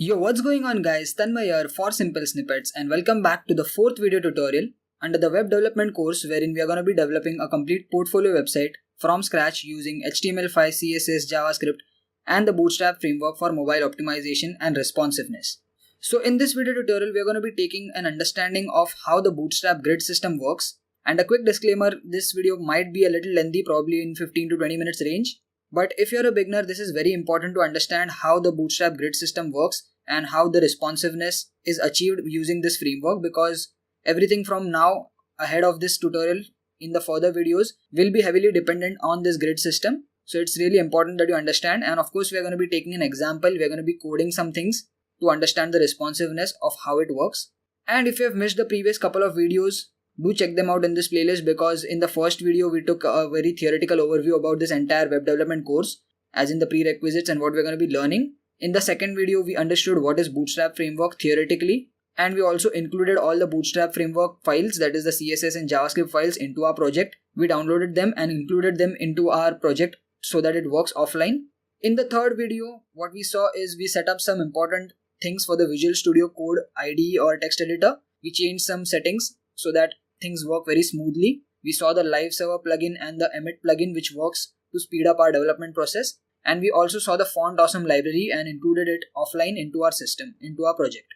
Yo, what's going on guys, Tanmay here for Simple Snippets and welcome back to the fourth video tutorial under the web development course wherein we are going to be developing a complete portfolio website from scratch using HTML5, CSS, JavaScript and the Bootstrap framework for mobile optimization and responsiveness. So in this video tutorial we are going to be taking an understanding of how the Bootstrap Grid system works, and a quick disclaimer, this video might be a little lengthy, probably in 15 to 20 minutes range. But if you're a beginner, this is very important to understand how the Bootstrap Grid system works and how the responsiveness is achieved using this framework, because everything from now ahead of this tutorial in the further videos will be heavily dependent on this grid system. So it's really important that you understand, and of course we are going to be taking an example, we are going to be coding some things to understand the responsiveness of how it works. And if you have missed the previous couple of videos, do check them out in this playlist, because in the first video we took a very theoretical overview about this entire web development course, as in the prerequisites and what we're going to be learning. In the second video we understood what is Bootstrap framework theoretically, and we also included all the Bootstrap framework files, that is the CSS and JavaScript files, into our project. We downloaded them and included them into our project so that it works offline. In the third video, what we saw is we set up some important things for the Visual Studio Code IDE or text editor. We changed some settings so that things work very smoothly. We saw the live server plugin and the emit plugin, which works to speed up our development process. And we also saw the font awesome library and included it offline into our system, into our project.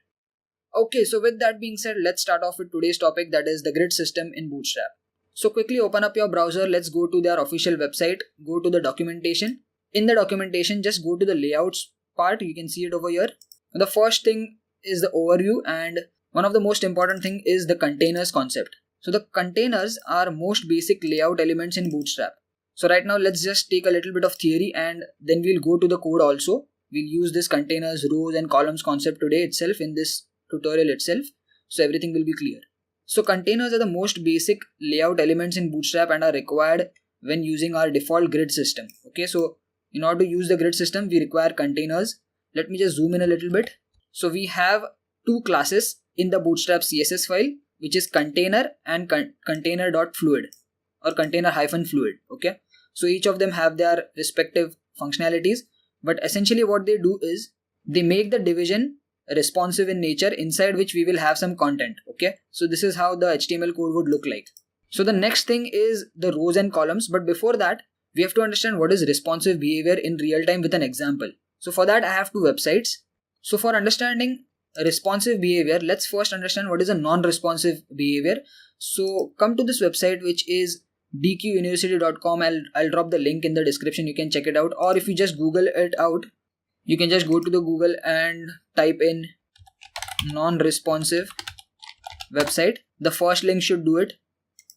Okay, so with that being said, let's start off with today's topic, that is the grid system in Bootstrap. So quickly open up your browser, let's go to their official website, go to the documentation. In the documentation, just go to the layouts part, you can see it over here. The first thing is the overview, and one of the most important thing is the containers concept. So the containers are most basic layout elements in Bootstrap. So right now let's just take a little bit of theory and then we'll go to the code also. We'll use this containers, rows and columns concept today itself in this tutorial itself. So everything will be clear. So containers are the most basic layout elements in Bootstrap and are required when using our default grid system. Okay, so in order to use the grid system we require containers. Let me just zoom in a little bit. So we have two classes in the Bootstrap CSS file, which is container and container.fluid or container-fluid. Okay, so each of them have their respective functionalities, but essentially what they do is they make the division responsive in nature, inside which we will have some content. Okay, so this is how the HTML code would look like. So the next thing is the rows and columns, but before that we have to understand what is responsive behavior in real time with an example. So for that I have two websites. So for understanding responsive behavior, let's first understand what is a non-responsive behavior. So come to this website, which is dquniversity.com. I'll drop the link in the description, you can check it out, or if you just Google it out, you can just go to the Google and type in non-responsive website. The first link should do it.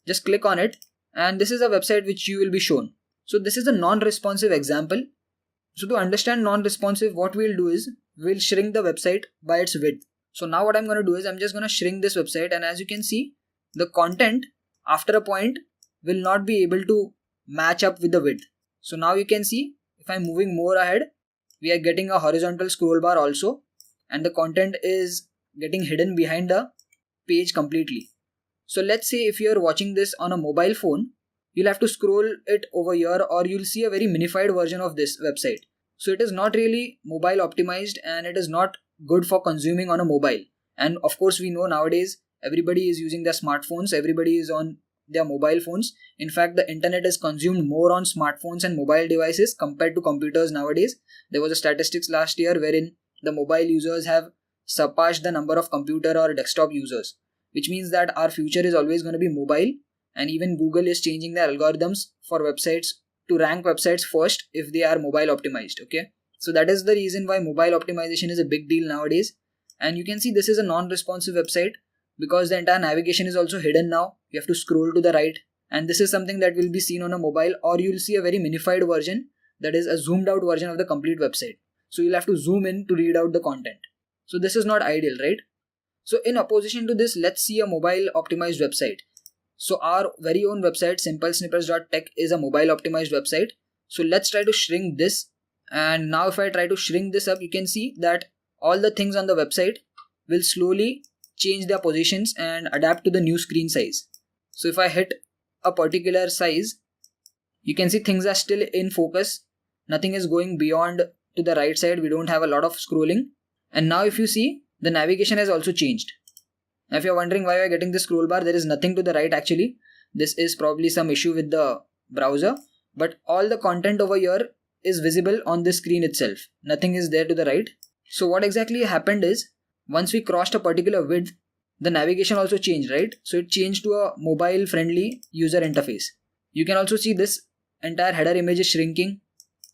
Just click on it and this is a website which you will be shown. So this is a non-responsive example. So to understand non-responsive, what we'll do is we'll shrink the website by its width. So now what I'm going to do is I'm just going to shrink this website, and as you can see, the content after a point will not be able to match up with the width. So now you can see if I'm moving more ahead, we are getting a horizontal scroll bar also, and the content is getting hidden behind the page completely. So let's say if you're watching this on a mobile phone, you'll have to scroll it over here, or you'll see a very minified version of this website. So it is not really mobile optimized and it is not good for consuming on a mobile. And of course we know nowadays everybody is using their smartphones, everybody is on their mobile phones. In fact, the internet is consumed more on smartphones and mobile devices compared to computers nowadays. There was a statistics last year wherein the mobile users have surpassed the number of computer or desktop users, which means that our future is always going to be mobile. And even Google is changing their algorithms for websites to rank websites first if they are mobile optimized. Okay, so that is the reason why mobile optimization is a big deal nowadays. And you can see this is a non-responsive website because the entire navigation is also hidden now. You have to scroll to the right, and this is something that will be seen on a mobile, or you will see a very minified version, that is a zoomed out version of the complete website. So you'll have to zoom in to read out the content. So this is not ideal, right? So in opposition to this, let's see a mobile optimized website. So our very own website simplesnippets.tech is a mobile optimized website. So let's try to shrink this, and now if I try to shrink this up, you can see that all the things on the website will slowly change their positions and adapt to the new screen size. So if I hit a particular size, you can see things are still in focus, nothing is going beyond to the right side, we don't have a lot of scrolling, And now if you see, the navigation has also changed. Now if you're wondering why you're getting this scroll bar, there is nothing to the right actually. This is probably some issue with the browser, but all the content over here is visible on this screen itself. Nothing is there to the right. So what exactly happened is, once we crossed a particular width, the navigation also changed, right? So it changed to a mobile friendly user interface. You can also see this entire header image is shrinking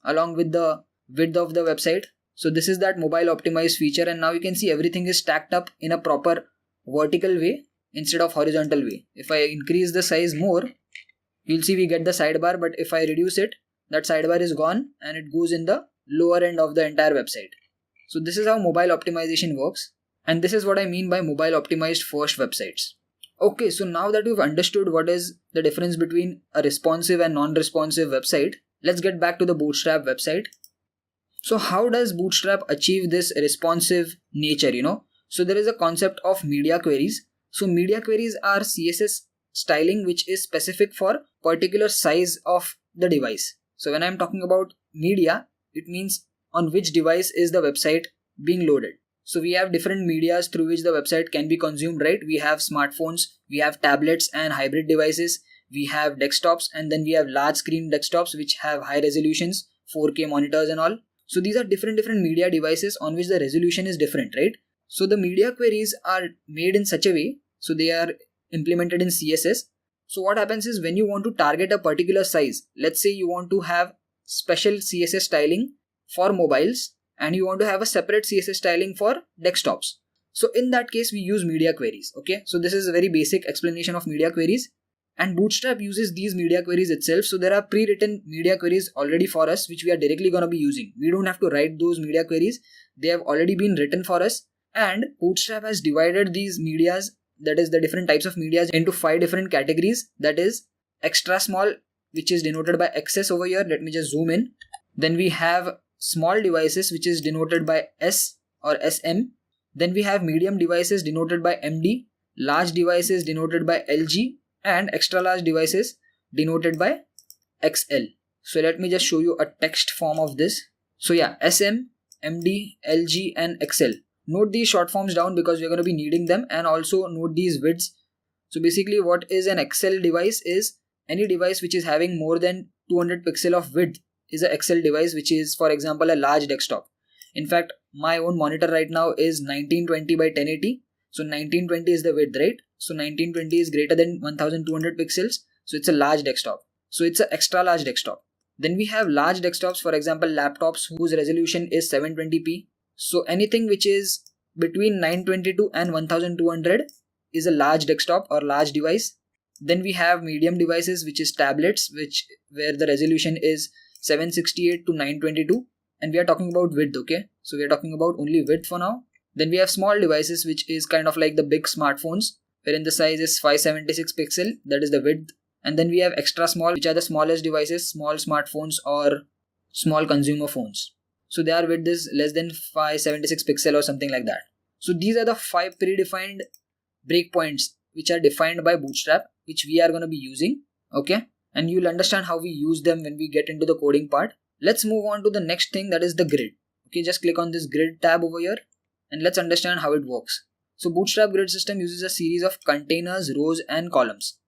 along with the width of the website. So this is that mobile optimized feature, and now you can see everything is stacked up in a proper vertical way instead of horizontal way. If I increase the size more, you'll see we get the sidebar, but if I reduce it, that sidebar is gone and it goes in the lower end of the entire website. So this is how mobile optimization works, and this is what I mean by mobile optimized first websites. Okay, so now that we've understood what is the difference between a responsive and non-responsive website, let's get back to the Bootstrap website. So how does Bootstrap achieve this responsive nature, So there is a concept of media queries. So media queries are CSS styling which is specific for particular size of the device. So when I'm talking about media, it means on which device is the website being loaded. So we have different medias through which the website can be consumed, right? We have smartphones, we have tablets and hybrid devices, we have desktops, and then we have large screen desktops which have high resolutions, 4K monitors and all. So these are different media devices on which the resolution is different, right? So the media queries are made in such a way, so they are implemented in CSS. So what happens is, when you want to target a particular size, let's say you want to have special CSS styling for mobiles and you want to have a separate CSS styling for desktops. So in that case, we use media queries. Okay, so this is a very basic explanation of media queries, and Bootstrap uses these media queries itself. So there are pre-written media queries already for us, which we are directly going to be using. We don't have to write those media queries. They have already been written for us, and Bootstrap has divided these medias, that is the different types of medias, into 5 different categories. That is extra small, which is denoted by XS over here. Let me just zoom in. Then we have small devices, which is denoted by S or SM. Then we have medium devices denoted by MD, large devices denoted by LG, and extra large devices denoted by XL. So let me just show you a text form of this. So yeah, SM, MD, LG and XL. Note these short forms down because we're going to be needing them, and also note these widths. So basically what is an XL device is any device which is having more than 200 pixel of width is a XL device, which is, for example, a large desktop. In fact, my own monitor right now is 1920 by 1080. So 1920 is the width, right? So 1920 is greater than 1200 pixels. So it's a large desktop. So it's an extra large desktop. Then we have large desktops, for example, laptops whose resolution is 720p. So anything which is between 922 and 1200 is a large desktop or large device. Then we have medium devices, which is tablets, where the resolution is 768 to 922, and we are talking about width. Okay, so we are talking about only width for now. Then we have small devices, which is kind of like the big smartphones, wherein the size is 576 pixel, that is the width. And then we have extra small, which are the smallest devices, small smartphones or small consumer phones. So their width is less than 576 pixel or something like that. So these are the 5 predefined breakpoints which are defined by Bootstrap, which we are going to be using. Okay, and you'll understand how we use them when we get into the coding part. Let's move on to the next thing, that is the grid. Okay, just click on this grid tab over here and let's understand how it works. So Bootstrap grid system uses a series of containers, rows and columns.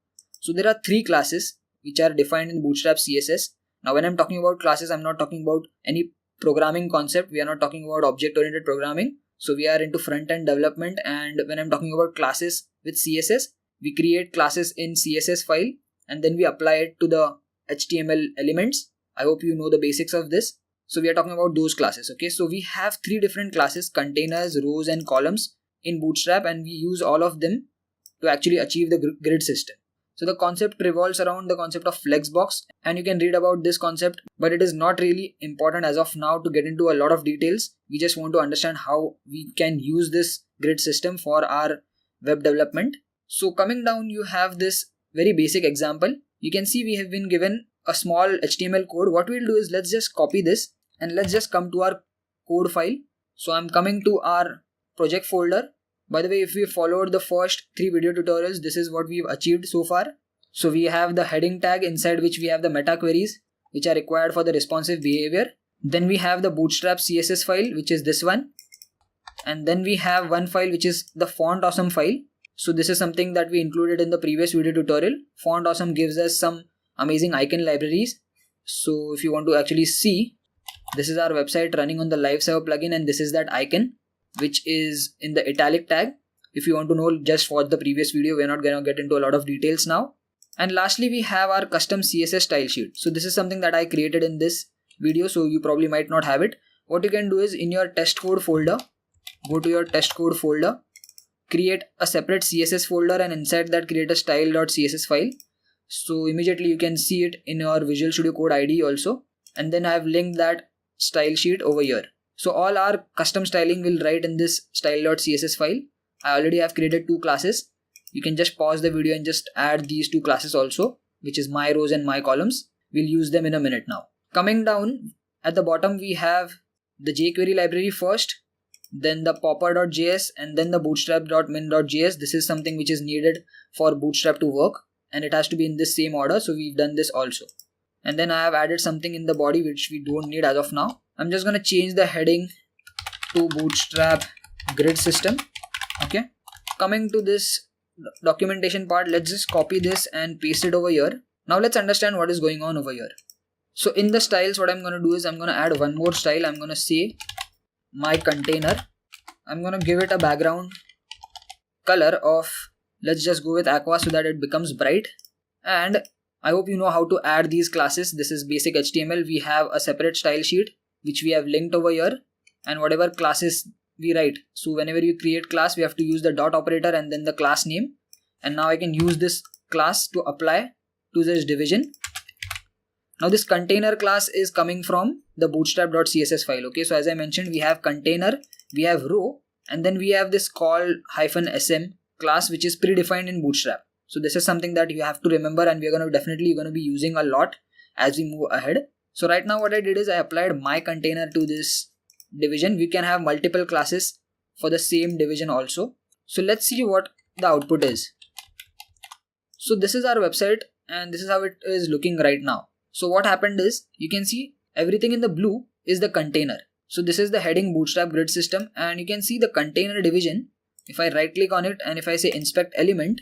So there are 3 classes which are defined in Bootstrap CSS. Now when I'm talking about classes, I'm not talking about any programming concept. We are not talking about object-oriented programming. So we are into front-end development, and when I'm talking about classes with CSS, we create classes in CSS file and then we apply it to the HTML elements. I hope you know the basics of this. So we are talking about those classes. Okay, so we have 3 different classes, containers, rows and columns in Bootstrap, and we use all of them to actually achieve the grid system. So the concept revolves around the concept of flexbox, and you can read about this concept, but it is not really important as of now to get into a lot of details. We just want to understand how we can use this grid system for our web development. So coming down, you have this very basic example. You can see we have been given a small HTML code. What we'll do is, let's just copy this and let's just come to our code file. So I'm coming to our project folder. By the way, if we followed the first 3 video tutorials, this is what we've achieved so far. So we have the heading tag, inside which we have the meta queries, which are required for the responsive behavior. Then we have the Bootstrap CSS file, which is this one. And then we have one file which is the font awesome file. So this is something that we included in the previous video tutorial. Font awesome gives us some amazing icon libraries. So if you want to actually see, this is our website running on the live server plugin, and this is that icon which is in the italic tag. If you want to know, just watch the previous video. We're not gonna get into a lot of details now. And lastly, we have our custom CSS style sheet. So this is something that I created in this video, so you probably might not have it. What you can do is, in your test code folder, go to your test code folder, create a separate CSS folder, and inside that create a style.css file. So immediately you can see it in your Visual Studio Code IDE also. And then I have linked that style sheet over here. So all our custom styling will write in this style.css file. I already have created two classes. You can just pause the video and just add these two classes also, which is my rows and my columns. We'll use them in a minute now. Coming down at the bottom, we have the jQuery library first, then the popper.js, and then the bootstrap.min.js. This is something which is needed for Bootstrap to work, and it has to be in this same order. So we've done this also. And then I have added something in the body which we don't need as of now. I'm just going to change the heading to Bootstrap Grid system. Okay. Coming to this documentation part, let's just copy this and paste it over here. Now let's understand what is going on over here. So in the styles, what I'm going to do is I'm going to add one more style. I'm going to say my container. I'm going to give it a background color of, let's just go with aqua so that it becomes bright. And I hope you know how to add these classes. This is basic HTML. We have a separate style sheet which we have linked over here, and whatever classes we write. So whenever you create class, we have to use the dot operator and then the class name. And now I can use this class to apply to this division. Now this container class is coming from the bootstrap.css file. Okay, so as I mentioned, we have container, we have row, and then we have this call -sm class which is predefined in Bootstrap. So this is something that you have to remember, and we're definitely going to be using a lot as we move ahead. So right now what I did is I applied my container to this division. We can have multiple classes for the same division also. So let's see what the output is. So this is our website, and this is how it is looking right now. So what happened is, you can see everything in the blue is the container. So this is the heading Bootstrap Grid system, and you can see the container division. If I right click on it and if I say inspect element,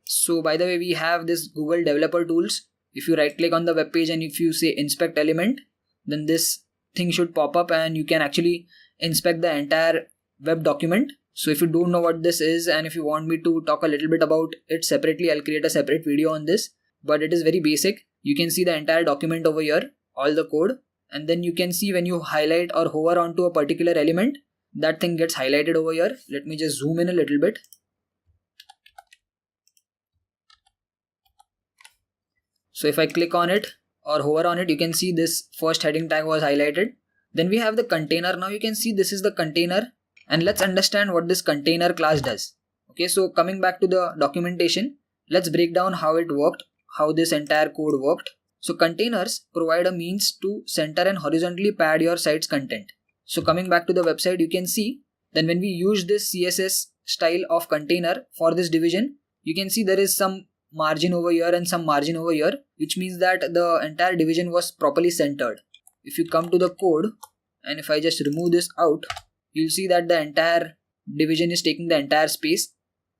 so by the way, we have this Google developer tools. If you right click on the web page and if you say inspect element, then this thing should pop up and you can actually inspect the entire web document. So if you don't know what this is, and if you want me to talk a little bit about it separately, I'll create a separate video on this, but it is very basic. You can see the entire document over here, all the code, and then you can see when you highlight or hover onto a particular element, that thing gets highlighted over here. Let me just zoom in a little bit. So if I click on it or hover on it, you can see this first heading tag was highlighted. Then we have the container. Now you can see this is the container, and let's understand what this container class does. Okay, so coming back to the documentation, let's break down how it worked, how this entire code worked. So containers provide a means to center and horizontally pad your site's content. So coming back to the website, you can see then when we use this CSS style of container for this division, you can see there is some margin over here and some margin over here, which means that the entire division was properly centered. If you come to the code and if I just remove this out, you'll see that the entire division is taking the entire space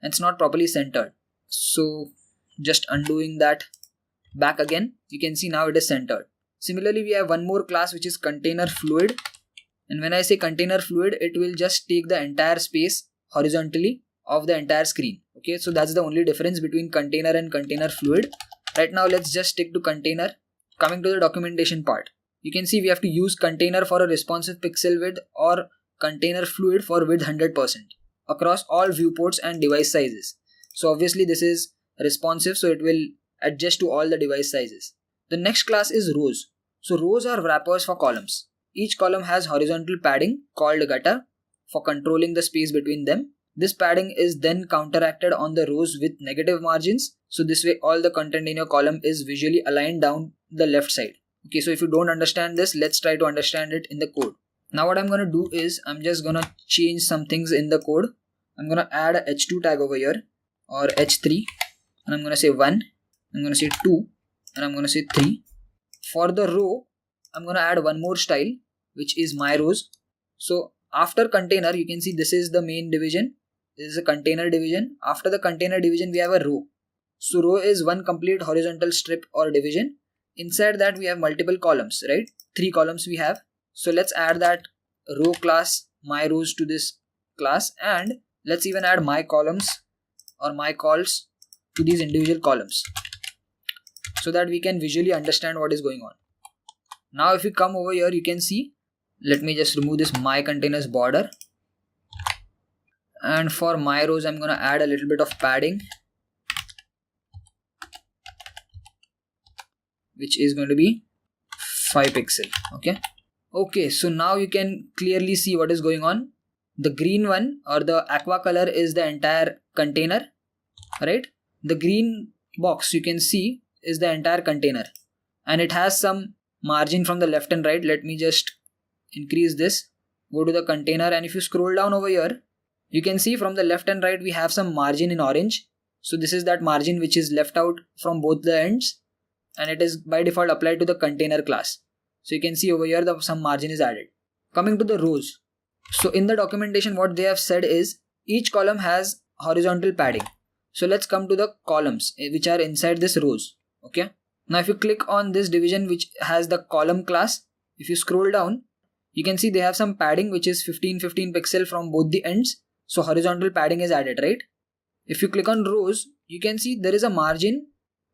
and it's not properly centered. So just undoing that back again, you can see now it is centered. Similarly, we have one more class which is container fluid, and when I say container fluid, it will just take the entire space horizontally of the entire screen. Okay, so that's the only difference between container and container fluid. Right now let's just stick to container. Coming to the documentation part, you can see we have to use container for a responsive pixel width or container fluid for width 100% across all viewports and device sizes. So obviously this is responsive, so it will adjust to all the device sizes. The next class is rows. So rows are wrappers for columns. Each column has horizontal padding called gutter for controlling the space between them. This padding is then counteracted on the rows with negative margins. So this way all the content in your column is visually aligned down the left side. Okay, so if you don't understand this, let's try to understand it in the code. Now what I'm going to do is I'm just going to change some things in the code. I'm going to add a h2 tag over here, or h3, and I'm going to say 1, I'm going to say 2, and I'm going to say 3. For the row, I'm going to add one more style which is my rows. So After container, you can see this is the main division. This is a container division. After the container division, we have a row. So row is one complete horizontal strip or division. Inside that we have multiple columns, right? 3 columns we have. So let's add that row class my rows to this class, and let's even add my columns or my calls to these individual columns so that we can visually understand what is going on. Now if you come over here, you can see, let me just remove this my containers border, and for my rows I'm gonna add a little bit of padding, which is going to be 5 pixel. Okay, so now you can clearly see what is going on. The green one or the aqua color is the entire container, right? The green box you can see is the entire container, and it has some margin from the left and right. Let me just increase this, go to the container, and if you scroll down over here, you can see from the left and right we have some margin in orange. So this is that margin which is left out from both the ends, and it is by default applied to the container class. So you can see over here some margin is added. Coming to the rows. So in the documentation what they have said is each column has horizontal padding. So let's come to the columns which are inside this rows. Okay. Now if you click on this division which has the column class, if you scroll down, you can see they have some padding which is 15 pixel from both the ends. So horizontal padding is added, right? If you click on rows, you can see there is a margin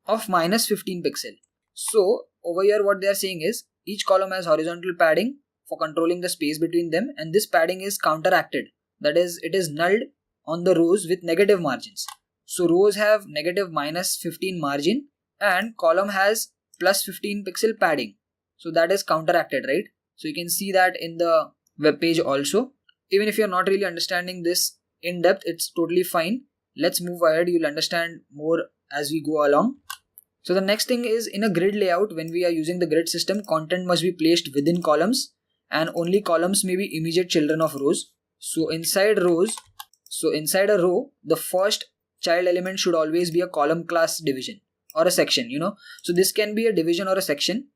of minus 15 pixel. So over here what they are saying is each column has horizontal padding for controlling the space between them, and this padding is counteracted. That is, it is nulled on the rows with negative margins. So rows have negative minus 15 margin and column has plus 15 pixel padding. So that is counteracted, right? So you can see that in the web page also. Even if you're not really understanding this in depth, it's totally fine. Let's move ahead. You'll understand more as we go along. So the next thing is, in a grid layout, when we are using the grid system, content must be placed within columns, and only columns may be immediate children of rows. So inside a row, the first child element should always be a column class division or a section, So this can be a division or a section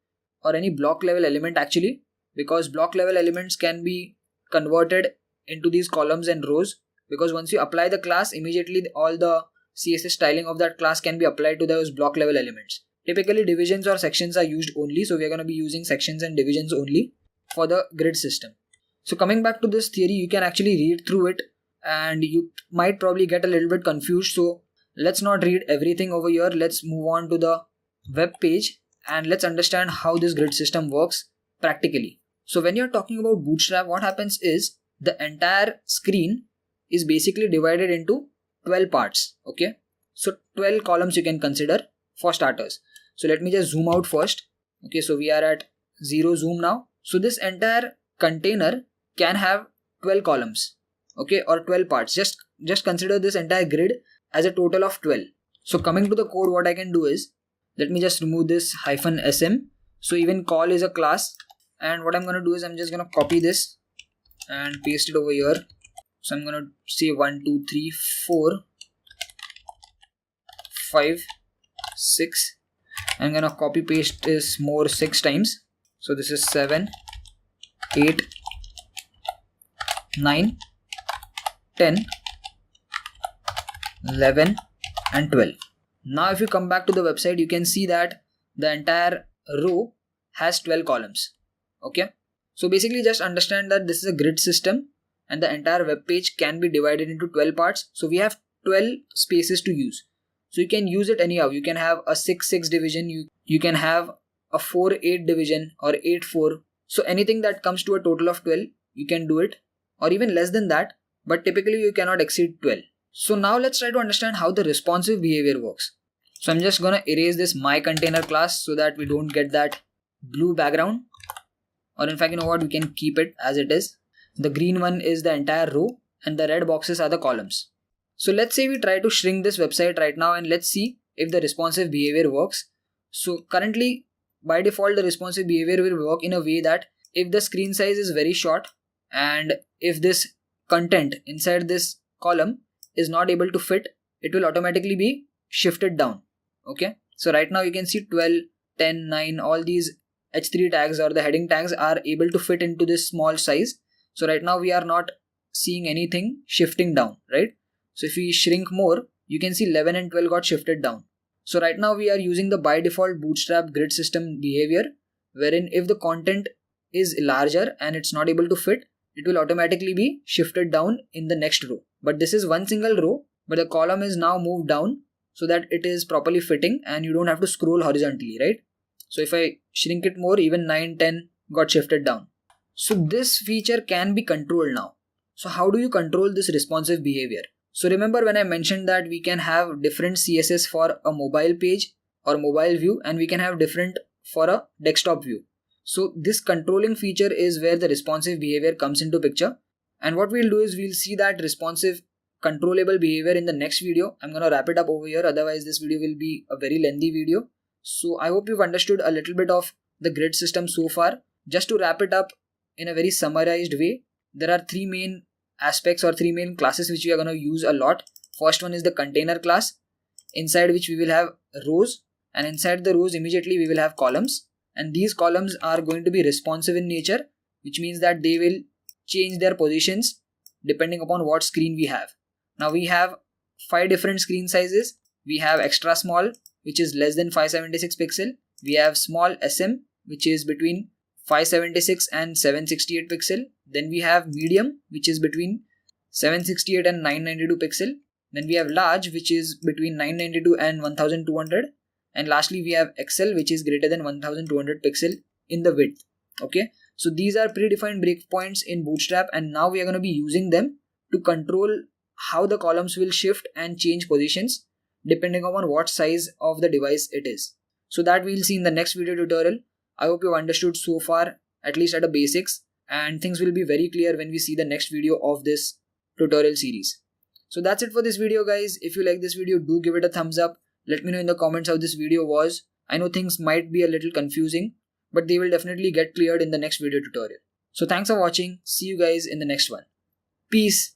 or any block level element actually, because block level elements can be converted into these columns and rows, because once you apply the class, immediately all the CSS styling of that class can be applied to those block level elements. Typically divisions or sections are used only, so we are going to be using sections and divisions only for the grid system. So coming back to this theory, you can actually read through it and you might probably get a little bit confused. So let's not read everything over here. Let's move on to the web page and let's understand how this grid system works practically. So when you're talking about Bootstrap, what happens is the entire screen is basically divided into 12 parts. Okay, so 12 columns you can consider for starters. So let me just zoom out first. Okay, so we are at 0 zoom now. So this entire container can have 12 columns, okay, or 12 parts. Just consider this entire grid as a total of 12. So coming to the code, what I can do is, let me just remove this -sm. So even call is a class, and what I'm going to do is I'm just going to copy this and paste it over here. So I'm going to say 1 2 3 4 5 6. I'm going to copy paste this more 6 times. So this is 7 8 9 10 11 and 12. Now if you come back to the website, you can see that the entire row has 12 columns. Okay, so basically just understand that this is a grid system and the entire web page can be divided into 12 parts. So we have 12 spaces to use. So you can use it anyhow. You can have a 6-6 division, you can have a 4-8 division or 8-4. So anything that comes to a total of 12, you can do it, or even less than that, but typically you cannot exceed 12. So now let's try to understand how the responsive behavior works. So I'm just gonna erase this my container class so that we don't get that blue background, or in fact, you know what, we can keep it as it is. The green one is the entire row and the red boxes are the columns. So let's say we try to shrink this website right now and let's see if the responsive behavior works. So currently by default the responsive behavior will work in a way that if the screen size is very short and if this content inside this column is not able to fit, it will automatically be shifted down. Okay, so right now you can see 12, 10, 9, all these H3 tags or the heading tags are able to fit into this small size. So right now we are not seeing anything shifting down, right? So if we shrink more, you can see 11 and 12 got shifted down. So right now we are using the by default Bootstrap grid system behavior, wherein if the content is larger and it's not able to fit, it will automatically be shifted down in the next row. But this is one single row, but the column is now moved down so that it is properly fitting and you don't have to scroll horizontally, right? So if I shrink it more, even 9, 10 got shifted down. So this feature can be controlled now. So how do you control this responsive behavior? So remember when I mentioned that we can have different CSS for a mobile page or mobile view, and we can have different for a desktop view. So this controlling feature is where the responsive behavior comes into picture. And what we'll do is we'll see that responsive controllable behavior in the next video. I'm going to wrap it up over here. Otherwise this video will be a very lengthy video. So I hope you've understood a little bit of the grid system so far. Just to wrap it up in a very summarized way, there are three main aspects or three main classes which we are going to use a lot. First one is the container class, inside which we will have rows, and inside the rows immediately we will have columns. And these columns are going to be responsive in nature, which means that they will change their positions depending upon what screen we have. Now we have 5 different screen sizes. We have extra small, which is less than 576 pixel. We have small SM, which is between 576 and 768 pixel. Then we have medium, which is between 768 and 992 pixel. Then we have large, which is between 992 and 1200. And lastly, we have XL, which is greater than 1200 pixel in the width. Okay, so these are predefined breakpoints in Bootstrap, and now we are going to be using them to control how the columns will shift and change positions depending upon what size of the device it is. So that we'll see in the next video tutorial. I hope you've understood so far, at least at the basics, and things will be very clear when we see the next video of this tutorial series. So that's it for this video, guys. If you like this video, do give it a thumbs up. Let me know in the comments how this video was. I know things might be a little confusing, but they will definitely get cleared in the next video tutorial. So thanks for watching. See you guys in the next one. Peace.